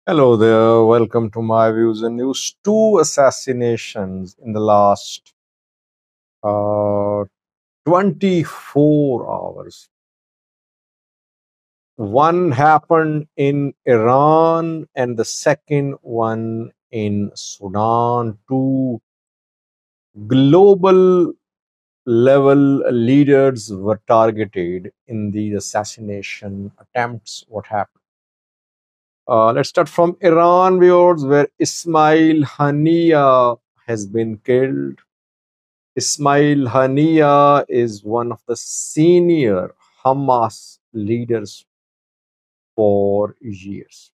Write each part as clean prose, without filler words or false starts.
Hello there, welcome to my views and news. Two assassinations in the last uh, 24 hours. One happened in Iran and the second one in Sudan. Two global level leaders were targeted in the assassination attempts. What happened? Let's start from Iran, viewers, where Ismail Haniyah has been killed. Ismail Haniyah is one of the senior Hamas leaders for years.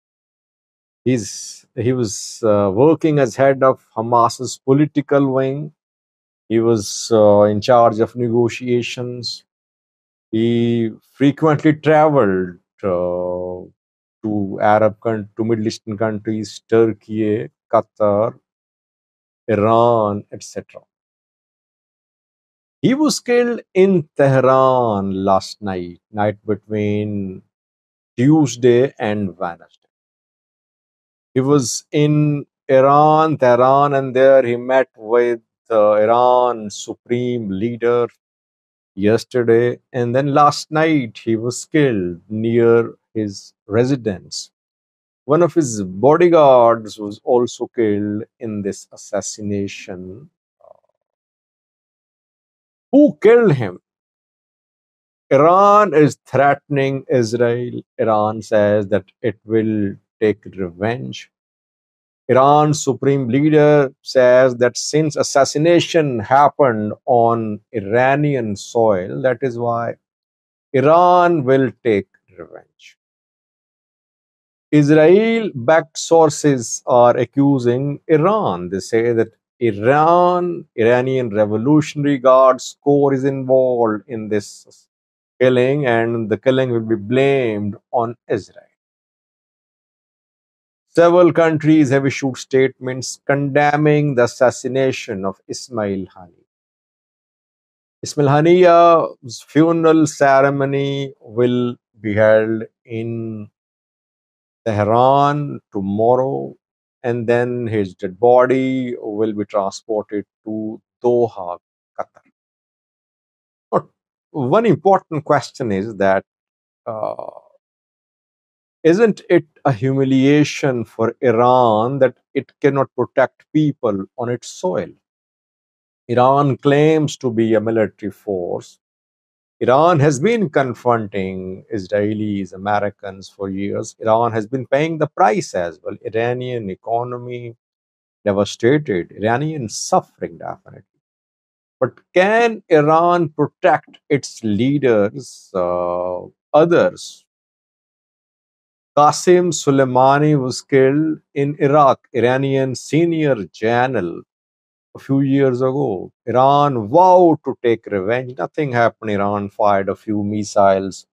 He was working as head of Hamas's political wing. He was in charge of negotiations. He frequently traveled to to Middle Eastern countries, Turkey, Qatar, Iran, etc. He was killed in Tehran last night between Tuesday and Wednesday. He was in Iran, Tehran, and there he met with the Iran supreme leader yesterday. And then last night he was killed near his residence. One of his bodyguards was also killed in this assassination. Who killed him? Iran is threatening Israel. Iran says that it will take revenge. Iran's supreme leader says that since assassination happened on Iranian soil, that is why Iran will take revenge. Israel-backed sources are accusing Iran. They say that Iranian Revolutionary Guards Corps is involved in this killing, and the killing will be blamed on Israel. Several countries have issued statements condemning the assassination of Ismail Haniyeh. Ismail Haniyeh's funeral ceremony will be held in Tehran tomorrow, and then his dead body will be transported to Doha, Qatar. But one important question is that uh, isn't it a humiliation for Iran that it cannot protect people on its soil? Iran claims to be a military force. Iran has been confronting Israelis, Americans for years. Iran has been paying the price as well. Iranian economy devastated, Iranian suffering definitely. But can Iran protect its leaders, others? Qasem Soleimani was killed in Iraq, Iranian senior general, a few years ago. Iran vowed to take revenge. Nothing happened. Iran fired a few missiles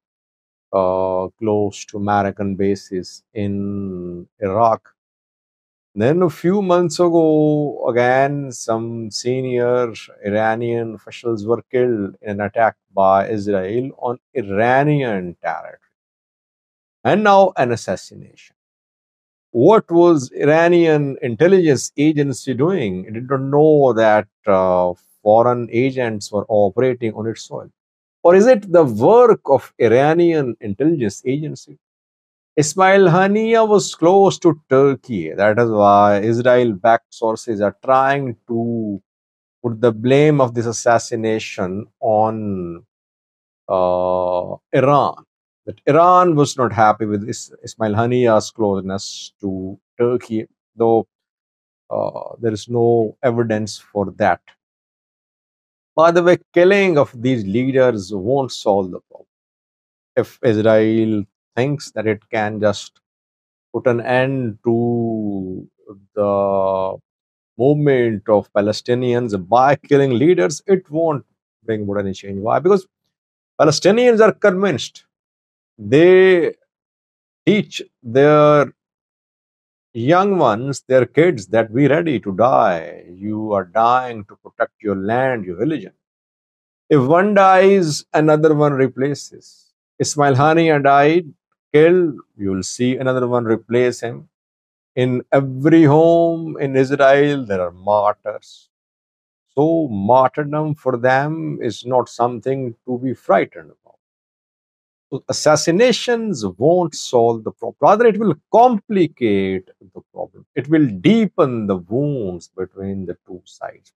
close to American bases in Iraq. Then a few months ago, again, some senior Iranian officials were killed in an attack by Israel on Iranian territory. And now an assassination. What was Iranian intelligence agency doing? It did not know that foreign agents were operating on its soil. Or is it the work of Iranian intelligence agency? Ismail Haniyeh was close to Turkey. That is why Israel-backed sources are trying to put the blame of this assassination on Iran. That Iran was not happy with Ismail Haniyeh's closeness to Turkey, though there is no evidence for that. By the way, killing of these leaders won't solve the problem. If Israel thinks that it can just put an end to the movement of Palestinians by killing leaders, it won't bring about any change. Why? Because Palestinians are convinced. They teach their young ones, their kids, that we're ready to die. You are dying to protect your land, your religion. If one dies, another one replaces. Ismail Haniyeh died, killed, you'll see another one replace him. In every home in Israel, there are martyrs. So, martyrdom for them is not something to be frightened about. So assassinations won't solve the problem. Rather, it will complicate the problem. It will deepen the wounds between the two sides.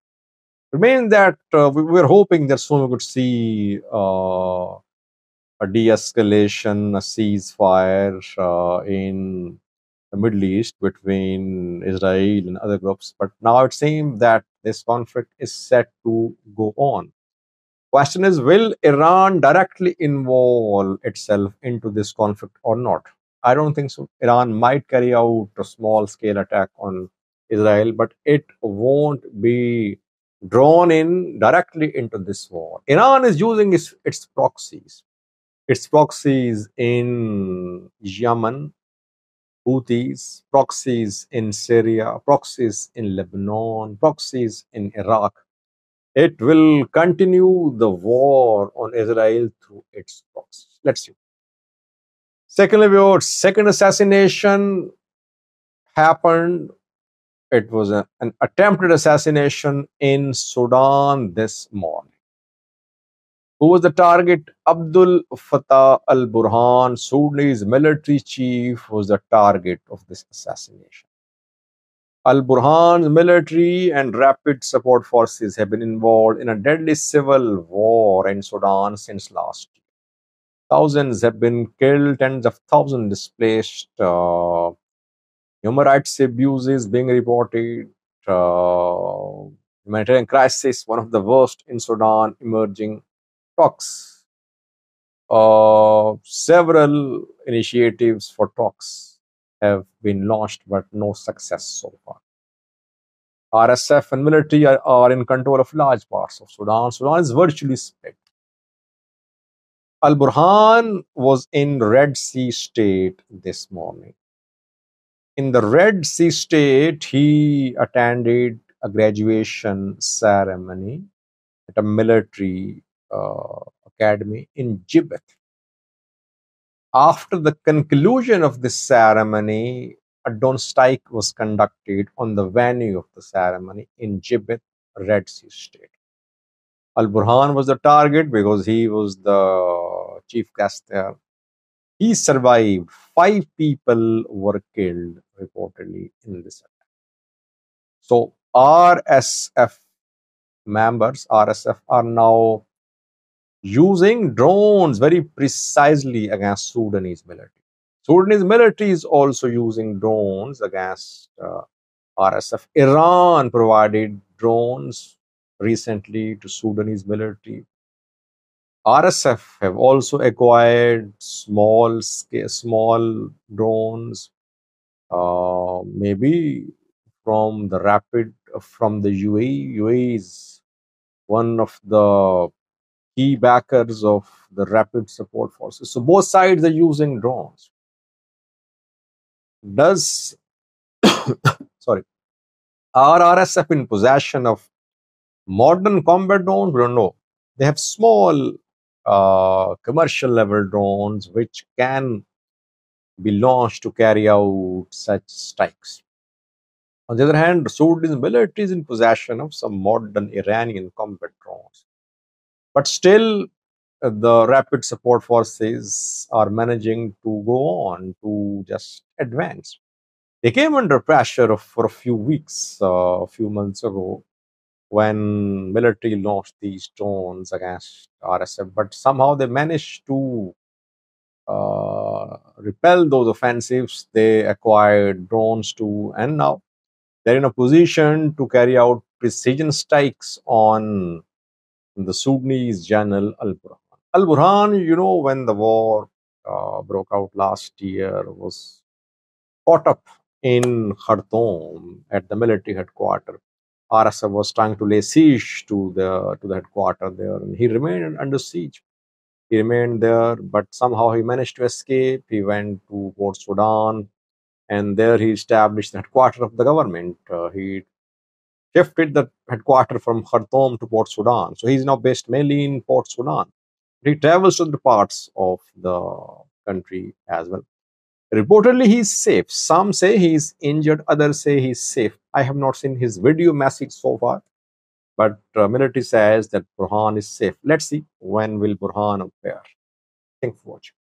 It means that we were hoping that soon we could see a de-escalation, a ceasefire in the Middle East between Israel and other groups. But now it seems that this conflict is set to go on. Question is, will Iran directly involve itself into this conflict or not? I don't think so. Iran might carry out a small scale attack on Israel, but it won't be drawn in directly into this war. Iran is using its proxies in Yemen, Houthis, proxies in Syria, proxies in Lebanon, proxies in Iraq. It will continue the war on Israel through its proxies. Let's see. Secondly, your second assassination happened. It was an attempted assassination in Sudan this morning. Who was the target? Abdul Fattah al Burhan, Sudanese military chief, was the target of this assassination. Al Burhan's military and rapid support forces have been involved in a deadly civil war in Sudan since last year. Thousands have been killed, tens of thousands displaced. Human rights abuses being reported. Humanitarian crisis, one of the worst in Sudan, emerging. Talks. Several initiatives for talks have been launched, but no success so far. RSF and military are in control of large parts of Sudan. Sudan is virtually split. Al Burhan was in Red Sea State this morning. In the Red Sea State, he attended a graduation ceremony at a military academy in Gibeon. After the conclusion of this ceremony, a drone strike was conducted on the venue of the ceremony in Gibeon, Red Sea State. Al Burhan was the target because he was the chief guest there. He survived. 5 people were killed, reportedly, in this attack. So, RSF are now using drones very precisely against Sudanese military. Sudanese military is also using drones against RSF. Iran provided drones recently to Sudanese military. RSF have also acquired small drones, maybe from the UAE. UAE is one of the key backers of the rapid support forces. So both sides are using drones. Does sorry, are RSF in possession of modern combat drones? We don't know. They have small commercial level drones which can be launched to carry out such strikes. On the other hand, Sudanese military is in possession of some modern Iranian combat drones. But still, the rapid support forces are managing to go on to just advance. They came under pressure for a few weeks, a few months ago, when military launched these drones against RSF, but somehow they managed to repel those offensives. They acquired drones too, and now they're in a position to carry out precision strikes on the Sudanese general Al Burhan. Al Burhan, when the war broke out last year, was caught up in Khartoum at the military headquarters. RSF was trying to lay siege to the headquarters there, and he remained under siege. He remained there, but somehow he managed to escape. He went to Port Sudan, and there he established the headquarters of the government. He shifted the headquarters from Khartoum to Port Sudan. So he's now based mainly in Port Sudan. He travels to the parts of the country as well. Reportedly, he is safe. Some say he is injured, others say he is safe. I have not seen his video message so far, but military says that Burhan is safe. Let's see when will Burhan appear. Thanks for watching.